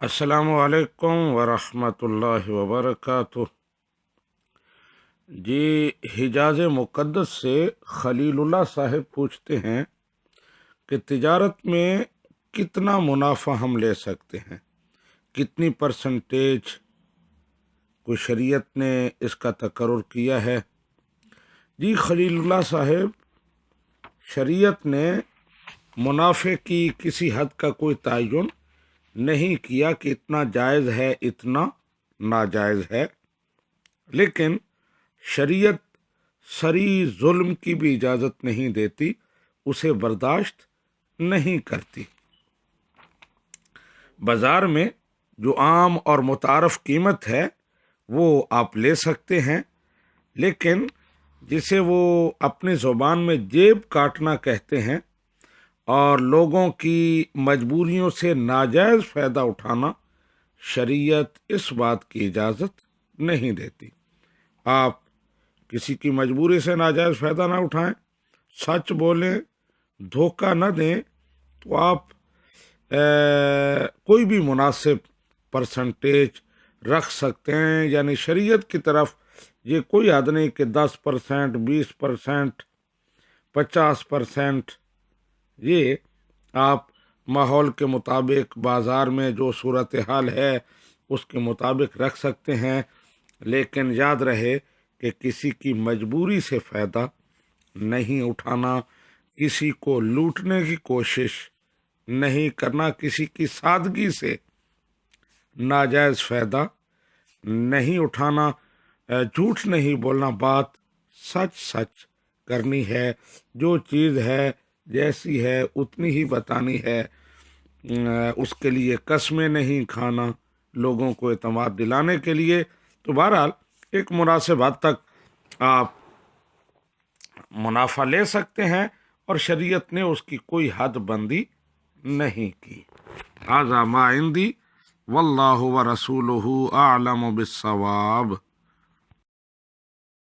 السلام علیکم ورحمۃ اللہ وبرکاتہ۔ جی، حجاز مقدس سے خلیل اللہ صاحب پوچھتے ہیں کہ تجارت میں کتنا منافع ہم لے سکتے ہیں، کتنی پرسنٹیج کوئی شریعت نے اس کا تقرر کیا ہے؟ جی خلیل اللہ صاحب، شریعت نے منافع کی کسی حد کا کوئی تعین نہیں کیا کہ اتنا جائز ہے اتنا ناجائز ہے، لیکن شریعت صریح ظلم کی بھی اجازت نہیں دیتی، اسے برداشت نہیں کرتی۔ بازار میں جو عام اور متعارف قیمت ہے وہ آپ لے سکتے ہیں، لیکن جسے وہ اپنی زبان میں جیب کاٹنا کہتے ہیں اور لوگوں کی مجبوریوں سے ناجائز فائدہ اٹھانا، شریعت اس بات کی اجازت نہیں دیتی۔ آپ کسی کی مجبوری سے ناجائز فائدہ نہ اٹھائیں، سچ بولیں، دھوکہ نہ دیں، تو آپ کوئی بھی مناسب پرسنٹیج رکھ سکتے ہیں۔ یعنی شریعت کی طرف یہ کوئی حد نہیں کہ 10%، 20%، 50%، یہ آپ ماحول کے مطابق بازار میں جو صورتحال ہے اس کے مطابق رکھ سکتے ہیں، لیکن یاد رہے کہ کسی کی مجبوری سے فائدہ نہیں اٹھانا، کسی کو لوٹنے کی کوشش نہیں کرنا، کسی کی سادگی سے ناجائز فائدہ نہیں اٹھانا، جھوٹ نہیں بولنا، بات سچ سچ کرنی ہے، جو چیز ہے جیسی ہے اتنی ہی بتانی ہے، اس کے لیے قسمیں نہیں کھانا لوگوں کو اعتماد دلانے کے لیے۔ تو بہرحال ایک مناسب حد تک آپ منافع لے سکتے ہیں اور شریعت نے اس کی کوئی حد بندی نہیں کی۔ ھذا ما عندی واللہ ورسولہ اعلم بالصواب۔